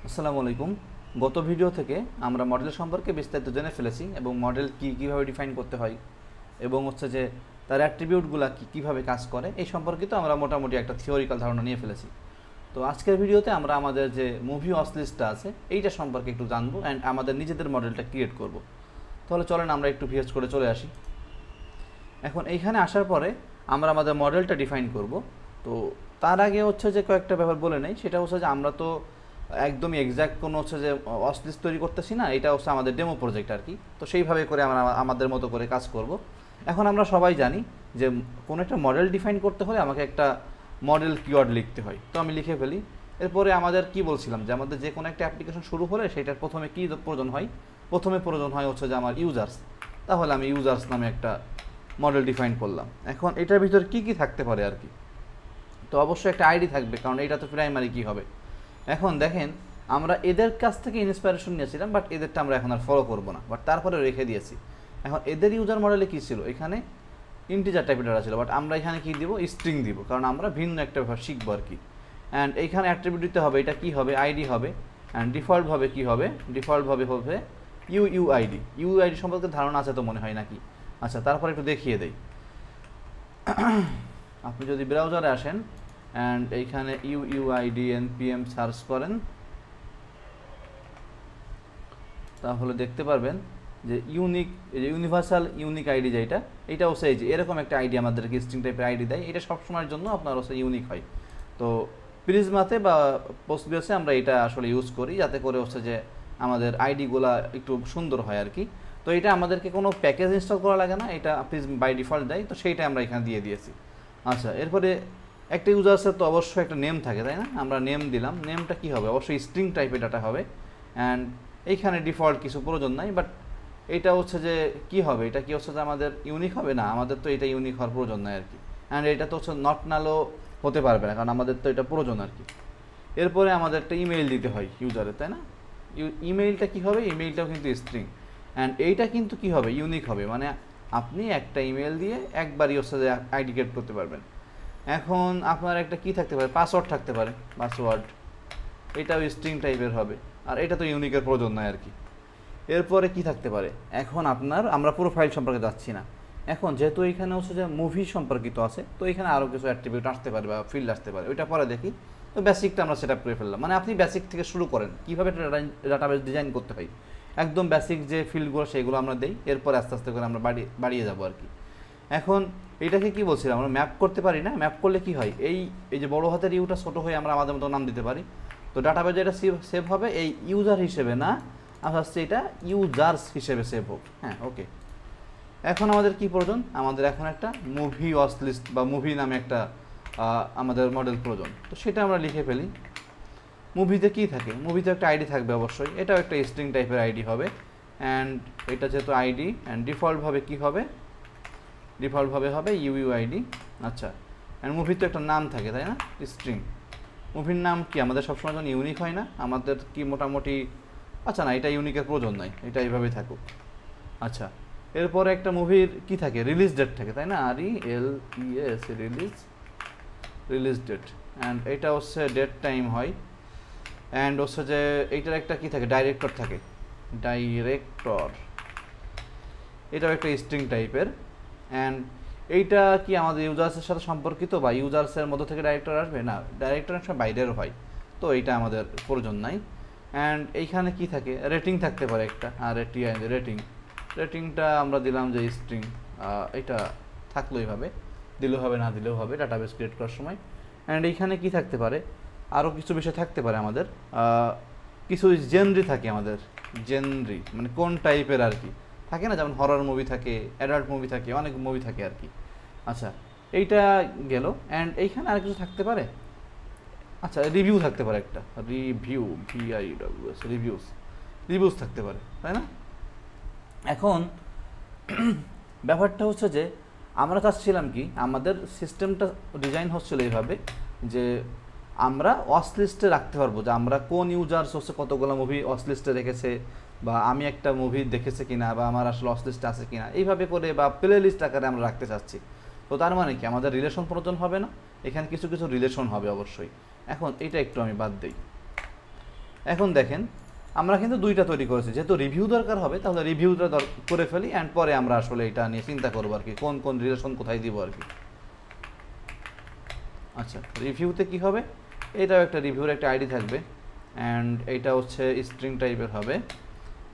আসসালামু আলাইকুম। গত ভিডিও থেকে আমরা মডেল সম্পর্কে বিস্তারিত জেনে ফেলেছি এবং মডেল কীভাবে ডিফাইন করতে হয় এবং যে তার অ্যাট্রিবিউটগুলো কীভাবে কাজ করে এই সম্পর্কিত আমরা মোটামুটি একটা থিওরিক্যাল ধারণা নিয়ে ফেলেছি। তো আজকের ভিডিওতে আমরা আমাদের যে মুভি ওয়াচ লিস্টটা আছে এইটা সম্পর্কে একটু জানবো অ্যান্ড আমাদের নিজেদের মডেলটা ক্রিয়েট করব। তাহলে চলেন আমরা একটু ভিএস করে চলে আসি। এখন এইখানে আসার পরে আমরা আমাদের মডেলটা ডিফাইন করব। তো তার আগে যে কয়েকটা ব্যাপার বলে নেই, সেটা যে আমরা তো একদমই এক্স্যাক্ট কোনো যে ওয়াচ লিস্ট তৈরি করতেছি না, এটা আমাদের ডেমো প্রজেক্ট আর কি। তো সেইভাবে করে আমরা আমাদের মতো করে কাজ করব। এখন আমরা সবাই জানি যে কোনো একটা মডেল ডিফাইন করতে হলে আমাকে একটা মডেল কিওয়ার্ড লিখতে হয়। তো আমি লিখে ফেলি। এরপরে আমাদের কি বলছিলাম যে আমাদের যে কোনো একটা অ্যাপ্লিকেশন শুরু হলে সেটার প্রথমে কী প্রয়োজন হয়, প্রথমে প্রয়োজন হয় যে আমার ইউজার্স। তাহলে আমি ইউজার্স নামে একটা মডেল ডিফাইন করলাম। এখন এটার ভিতরে কি কি থাকতে পারে আর কি, তো অবশ্যই একটা আইডি থাকবে, কারণ এটা তো প্রাইমারি কি হবে। এখন দেখেন আমরা এদের কাছ থেকে ইন্সপিরেশন নিয়েছিলাম, বাট এদেরটা আমরা এখন আর ফলো করবো না, বাট তারপরে রেখে দিয়েছি। এখন এদের ইউজার মডেলে কী ছিল, এখানে ইন্টিজার টাইপের ডাটা ছিল, বাট আমরা এখানে কী দিব, স্ট্রিং দিব, কারণ আমরা ভিন্ন একটা ব্যাপার শিখবো আর কি। অ্যান্ড এইখানে অ্যাট্রিবিউট দিতে হবে, এটা কী হবে, আইডি হবে। অ্যান্ড ডিফল্টভাবে কী হবে, ডিফল্টভাবে হবে ইউআইডি। ইউআইডি সম্পর্কে ধারণা আছে তো মনে হয় নাকি? আচ্ছা, তারপর একটু দেখিয়ে দেই। আপনি যদি ব্রাউজারে আসেন অ্যান্ড এইখানে ইউআইডি npm সার্চ করেন, তাহলে দেখতে পারবেন যে ইউনিভার্সাল ইউনিক আইডি যেটা, এটাও সেই যে এরকম একটা আইডি আমাদেরকে স্ট্রিং টাইপের আইডি দেয়। এটা সবসময়ের জন্য আপনার ইউনিক হয়। তো প্রিজমাতে বা পোস্টগ্রেসে আমরা এটা আসলে ইউজ করি, যাতে করে যে আমাদের আইডিগুলা একটু সুন্দর হয় আর কি। তো এটা আমাদেরকে কোনো প্যাকেজ ইনস্টল করা লাগে না, এটা প্রিজম বাই ডিফল্ট দেয়, তো সেইটা আমরা এখানে দিয়ে দিয়েছি। আচ্ছা, এরপরে একটা ইউজার্সের তো অবশ্যই একটা নেম থাকে, তাই না? আমরা নেম দিলাম। নেমটা কী হবে, অবশ্যই স্ট্রিং টাইপের ডাটা হবে। অ্যান্ড এইখানে ডিফল্ট কিছু প্রয়োজন নাই, বাট এটা যে কী হবে, এটা কি যে আমাদের ইউনিক হবে না, আমাদের তো এটা ইউনিক হওয়ার প্রয়োজন নাই আর কি। অ্যান্ড এটা তো নট নালও হতে পারবে না, কারণ আমাদের তো এটা প্রয়োজন আর কি। এরপরে আমাদের একটা ইমেইল দিতে হয় ইউজারের, তাই না? ইমেইলটা কী হবে, ইমেইলটাও কিন্তু স্ট্রিং। অ্যান্ড এইটা কিন্তু কী হবে, ইউনিক হবে, মানে আপনি একটা ইমেল দিয়ে একবারই যে আইডি ক্রিয়েট করতে পারবেন। এখন আপনার একটা কি থাকতে পারে, পাসওয়ার্ড থাকতে পারে, পাসওয়ার্ড এটাও স্ট্রিং টাইপের হবে, আর এটা তো ইউনিকের প্রয়োজন নয় আর কি। এরপরে কি থাকতে পারে, এখন আমরা পুরো ফাইল সম্পর্কে যাচ্ছি না। এখন যেহেতু এখানে যে মুভি সম্পর্কিত আছে, তো এখানে আরও কিছু অ্যাট্রিবিউট আসতে পারে বা ফিল্ড আসতে পারে, ওইটা পরে দেখি। তো বেসিকটা আমরা সেট আপ করে ফেললাম, মানে আপনি বেসিক থেকে শুরু করেন কীভাবে ডাটাবেস ডিজাইন করতে হয়। একদম বেসিক যে ফিল্ডগুলো সেগুলো আমরা দিই, এরপর আস্তে আস্তে করে আমরা বাড়িয়ে যাবো আর কি। এখন এটাকে কি বলছিলাম, আমরা ম্যাপ করতে পারি না? ম্যাপ করলে কি হয়, এই যে বড় হাতের ইউটা ছোটো হয়ে আমরা আমাদের মতো নাম দিতে পারি। তো ডাটাবেজে এটা সেভ হবে এই ইউজার হিসেবে না, এটা ইউজার্স হিসেবে সেভ হোক। হ্যাঁ, ওকে। এখন আমাদের কি প্রয়োজন, আমাদের এখন একটা মুভি ওয়াচ লিস্ট বা মুভি নামে একটা আমাদের মডেল প্রয়োজন। তো সেটা আমরা লিখে ফেলি। মুভিতে কি থাকে, মুভিতে একটা আইডি থাকবে অবশ্যই, এটাও একটা স্ট্রিং টাইপের আইডি হবে। অ্যান্ড এটা যেহেতু আইডি, অ্যান্ড ডিফল্টভাবে কী হবে, ডিফল্টভাবে হবে ইউআইডি। আচ্ছা, অ্যান্ড মুভির তো একটা নাম থাকে, তাই না, স্ট্রিং। মুভির নাম কি আমাদের সবসময় যখন ইউনিক হয় না, আমাদের কি মোটামুটি, আচ্ছা না, এটা ইউনিকের প্রয়োজন নয়, এটা এইভাবেই থাকুক। আচ্ছা, এরপরে একটা মুভির কি থাকে, রিলিজ ডেট থাকে, তাই না, RELES, রিলিজ ডেট। অ্যান্ড এটা ডেট টাইম হয়। অ্যান্ড যে এইটার একটা কি থাকে, ডাইরেক্টর থাকে, ডাইরেক্টর, এটাও একটা স্ট্রিং টাইপের। অ্যান্ড এইটা কি আমাদের ইউজার্সের সাথে সম্পর্কিত বা ইউজার্সের মধ্য থেকে ডাইরেক্টর আসবে না, ডাইরেক্টর একটা বাইরেরও হয়, তো এইটা আমাদের প্রয়োজন নাই। অ্যান্ড এইখানে কি থাকে, রেটিং থাকতে পারে একটা, আর রেটিংটা আমরা দিলাম যে স্ট্রিং, এটা থাকলো এইভাবে, দিলেও হবে না দিলেও হবে ডাটাবেস ক্রিয়েট করার সময়। অ্যান্ড এইখানে কি থাকতে পারে, আরও কিছু বিষয় থাকতে পারে আমাদের, কিছু জেনরি থাকে আমাদের, জেনরি মানে কোন টাইপের আর কি থাকে না, যেমন হরর মুভি থাকে, অ্যাডাল্ট মুভি থাকে, অনেক মুভি থাকে আর কি। আচ্ছা, এইটা গেল। অ্যান্ড এইখানে আর কিছু থাকতে পারে, আচ্ছা রিভিউ থাকতে পারে একটা, রিভিউ, VIWS, রিভিউস থাকতে পারে, তাই না? এখন ব্যাপারটা যে আমরা চাচ্ছিলাম কি, আমাদের সিস্টেমটা ডিজাইন হচ্ছিল এইভাবে যে আমরা ওয়াচ লিস্টে রাখতে পারবো যে আমরা কোন ইউজার্স কতগুলো মুভি ওয়াচ লিস্টে রেখেছে, বা আমি একটা মুভি দেখেছে কিনা, বা আমার আসলে ওয়াচ লিস্টে আছে কিনা, এইভাবে করে বা প্লে লিস্ট আকারে আমরা রাখতে চাচ্ছি। তো তার মানে কি, আমাদের রিলেশন প্রয়োজন হবে না, এখানে কিছু কিছু রিলেশন হবে অবশ্যই। এখন এটা একটু আমি বাদ দিই। এখন দেখেন আমরা কিন্তু দুইটা তৈরি করেছি, যেহেতু রিভিউ দরকার হবে তাহলে রিভিউটা করে ফেলি, অ্যান্ড পরে আমরা আসলে এটা নিয়ে চিন্তা করবো আর কি, কোন কোন রিলেশন কোথায় দিব আর কি। আচ্ছা, রিভিউতে কি হবে, এটাও একটা রিভিউর একটা আইডি থাকবে, অ্যান্ড এইটা হচ্ছে স্ট্রিং টাইপের হবে,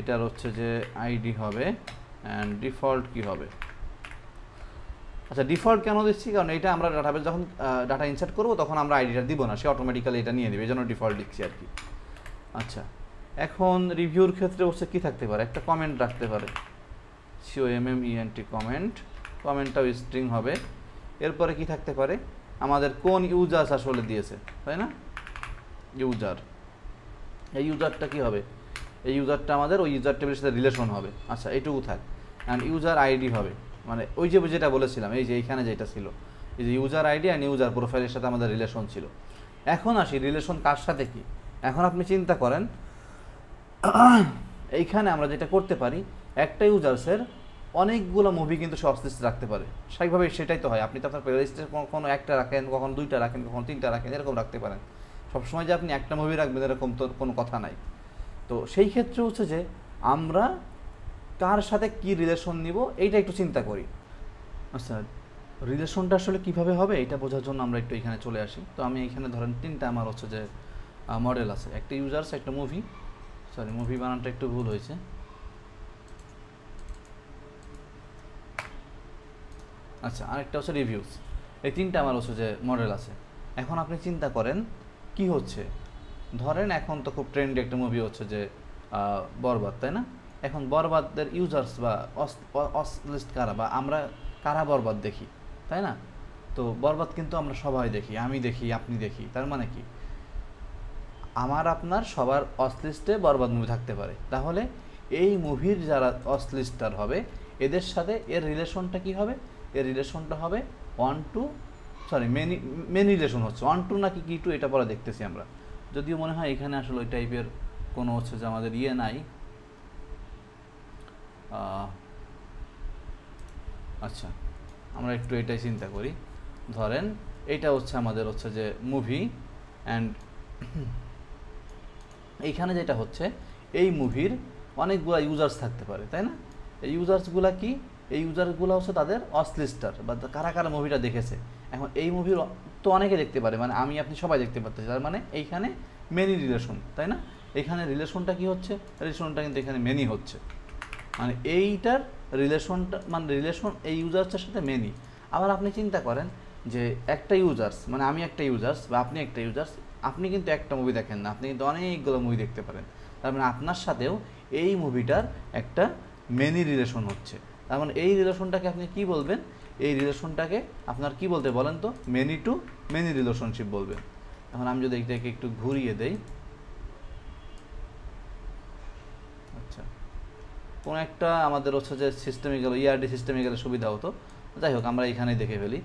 এটার হচ্ছে যে আইডি হবে, অ্যান্ড ডিফল্ট কি হবে। আচ্ছা, ডিফল্ট কেন দিচ্ছি, কারণ এটা আমরা ডাটাবেস যখন ডাটা ইনসার্ট করবো তখন আমরা আইডিটা দিব না, সে অটোমেটিক্যালি এটা নিয়ে দেবে, এই জন্য ডিফল্ট দিচ্ছি আর কি। আচ্ছা, এখন রিভিউর ক্ষেত্রে হচ্ছে কী থাকতে পারে, একটা কমেন্ট রাখতে পারে, COMMENT কমেন্ট, কমেন্টটাও স্ট্রিং হবে। এরপরে কি থাকতে পারে, আমাদের কোন ইউজার্স আসলে দিয়েছে, তাই না, ইউজার, এই ইউজারটা কি হবে, এই ইউজারটা আমাদের ওই ইউজার টেবিলের সাথে রিলেশন হবে। আচ্ছা, এইটুকু থাক। অ্যান্ড ইউজার আইডি হবে, মানে ওই যে যেটা বলেছিলাম, এই যে এইখানে যেটা ছিল, এই যে ইউজার আইডি অ্যান্ড ইউজার প্রোফাইলের সাথে আমাদের রিলেশন ছিল। এখন আসি রিলেশন কার সাথে কি। এখন আপনি চিন্তা করেন, এইখানে আমরা যেটা করতে পারি, একটা ইউজার্সের অনেকগুলো মুভি কিন্তু সে অসলিস্ট রাখতে পারে, স্বাভাবিকভাবে সেটাই তো হয়। আপনি তো আপনার প্লেলিস্টে কখনো একটা রাখেন, কখনো দুইটা রাখেন, কখনো তিনটা রাখেন, এরকম রাখতে পারেন। সবসময় যে আপনি একটা মুভি রাখবেন এরকম তো কোনো কথা নাই। তো সেই ক্ষেত্রে হচ্ছে যে আমরা কার সাথে কি রিলেশন নিব এইটা একটু চিন্তা করি। আচ্ছা, রিলেশনটা আসলে কিভাবে হবে এটা বোঝার জন্য আমরা একটু এখানে চলে আসি। তো আমি এখানে ধরেন তিনটা আমার হচ্ছে যে মডেল আছে, একটা ইউজার্স, একটা মুভি, সরি মুভি বানানটা একটু ভুল হয়েছে, আচ্ছা, আরেকটা হচ্ছে রিভিউস। এই তিনটা আমার হচ্ছে যে মডেল আছে। এখন আপনি চিন্তা করেন কি হচ্ছে, ধরেন এখন তো খুব ট্রেন্ডি একটা মুভি হচ্ছে যে বরবাদ, তাই না। এখন বরবাদের ইউজার্স বা অসলিস্ট কারা, বা আমরা কারা বরবাদ দেখি, তাই না। তো বরবাদ কিন্তু আমরা সবাই দেখি, আমি দেখি, আপনি দেখি, তার মানে কি আমার আপনার সবার অসলিস্টে বরবাদ মুভি থাকতে পারে। তাহলে এই মুভির যারা অসলিস্টার হবে এদের সাথে এর রিলেশনটা কি হবে, এর রিলেশনটা হবে মেনি রিলেশন হচ্ছে 1 to নাকি কি টু, এটা পরে দেখতেছি আমরা। যদিও মনে হয় এখানে আসলে ওই টাইপের কোনো হচ্ছে যে আমাদের ইয়ে নাই। আচ্ছা, আমরা একটু এটাই চিন্তা করি, ধরেন এইটা হচ্ছে আমাদের হচ্ছে যে মুভি, অ্যান্ড এইখানে যেটা হচ্ছে এই মুভির অনেকগুলো ইউজার্স থাকতে পারে, তাই না। এই ইউজার্সগুলো কি, এই ইউজারগুলো হচ্ছে তাদের অসলিস্টার বা কারা কারা মুভিটা দেখেছে। এখন এই মুভির তো অনেকে দেখতে পারে, মানে আমি আপনি সবাই দেখতে পারতেছি, তার মানে এইখানে মেনি রিলেশন, তাই না। এখানে রিলেশনটা কি হচ্ছে, রিলেশনটা কিন্তু এখানে মেনি হচ্ছে, মানে এইটার রিলেশনটা, মানে রিলেশন এই ইউজার্সের সাথে মেনি। আবার আপনি চিন্তা করেন যে একটা ইউজার্স, মানে আমি একটা ইউজার্স বা আপনি একটা ইউজার্স, আপনি কিন্তু একটা মুভি দেখেন না, আপনি কিন্তু অনেকগুলো মুভি দেখতে পারেন, তার মানে আপনার সাথেও এই মুভিটার একটা মেনি রিলেশন হচ্ছে। তার মানে এই রিলেশনটাকে আপনি কি বলবেন, এই রিলেশনটাকে আপনার কি বলতে বলেন তো, মেনি টু মেনি রিলেশনশিপ বলবেন। এখন আমি যদি এটাকে একটু ঘুরিয়ে দেই, আচ্ছা, কোনো একটা আমাদের হচ্ছে যে সিস্টেমে গেলে, ERD সিস্টেমে গেলে সুবিধা হতো। যাই হোক, আমরা এখানেই দেখে ফেলি।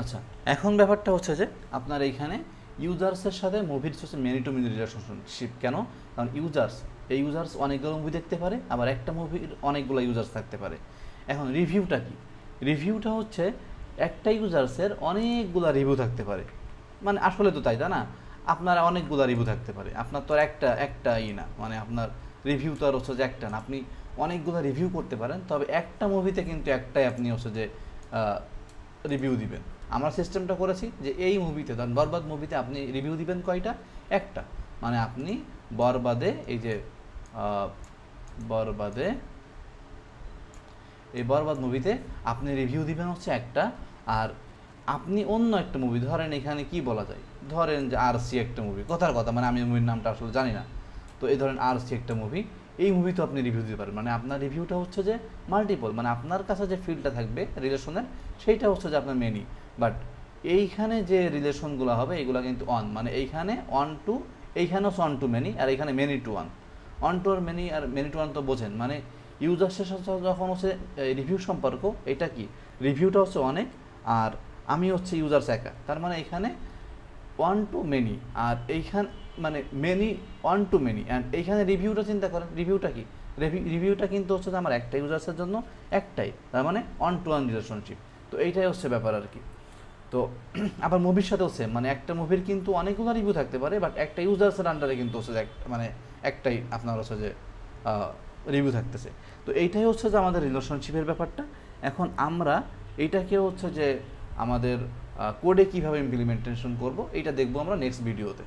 আচ্ছা, এখন ব্যাপারটা হচ্ছে যে আপনার এইখানে ইউজার্সের সাথে মুভির হচ্ছে মেনি টু মেনি রিলেশনশিপ। কেন, কারণ এই ইউজার্স অনেকগুলো মুভি দেখতে পারে, আবার একটা মুভির অনেকগুলো ইউজার্স থাকতে পারে। এখন রিভিউটা কি, রিভিউটা হচ্ছে একটা ইউজার্সের অনেকগুলো রিভিউ থাকতে পারে, মানে আসলে তো তাই না, আপনার অনেকগুলো রিভিউ থাকতে পারে, আপনার তো আর একটাই না, মানে আপনার রিভিউ তো আর হচ্ছে যে একটা না, আপনি অনেকগুলো রিভিউ করতে পারেন, তবে একটা মুভিতে কিন্তু একটাই আপনি হচ্ছে যে রিভিউ দিবেন। আমরা সিস্টেমটা করেছি যে এই মুভিতে, ধরেন বরবাদ মুভিতে আপনি রিভিউ দিবেন কয়টা, একটা, মানে আপনি বরবাদে এই যে বরবাদে এই বরবাদ মুভিতে আপনি রিভিউ দিবেন হচ্ছে একটা, আর আপনি অন্য একটা মুভি, ধরেন এখানে কি বলা যায়, ধরেন যে RC একটা মুভি, কথার কথা, মানে আমি মুভির নামটা আসলে জানি না, তো এই ধরেন RC একটা মুভি, এই মুভি তো আপনি রিভিউ দিতে পারেন, মানে আপনার রিভিউটা হচ্ছে যে মাল্টিপল, মানে আপনার কাছে যে ফিল্ডটা থাকবে রিলেশনের সেইটা হচ্ছে যে আপনার মেনি। বাট এইখানে যে রিলেশনগুলো হবে এগুলো কিন্তু মানে এইখানে এইখানেও 1 to মেনি, আর এইখানে many two 1 to are many, are many two 1 তো বোঝেন, মানে ইউজার্সের সাথে যখন হচ্ছে রিভিউ সম্পর্ক, এটা কি রিভিউটা হচ্ছে অনেক, আর আমি হচ্ছে ইউজার্স একা, তার মানে এখানে 1 to মেনি, আর এইখানে মানে মেনি 1 to মেনি, অ্যান্ড এইখানে রিভিউটা চিন্তা করেন, রিভিউটা কি, রিভিউটা কিন্তু হচ্ছে আমার একটা ইউজার্সের জন্য একটাই, তার মানে 1 to 1 রিলেশনশিপ। তো এইটাই হচ্ছে ব্যাপার আর কি। তো আবার মুভির সাথেও সেম, মানে একটা মুভির কিন্তু অনেকগুলো রিভিউ থাকতে পারে, বাট একটা ইউজার্সের আন্ডারে কিন্তু হচ্ছে যে মানে একটাই আপনার হচ্ছে যে রিভিউ থাকতেছে। তো এইটাই হচ্ছে যে আমাদের রিলেশনশিপের ব্যাপারটা। এখন আমরা এইটাকে হচ্ছে যে আমাদের কোডে কীভাবে ইমপ্লিমেন্টেশন করব, এইটা দেখবো আমরা নেক্সট ভিডিওতে।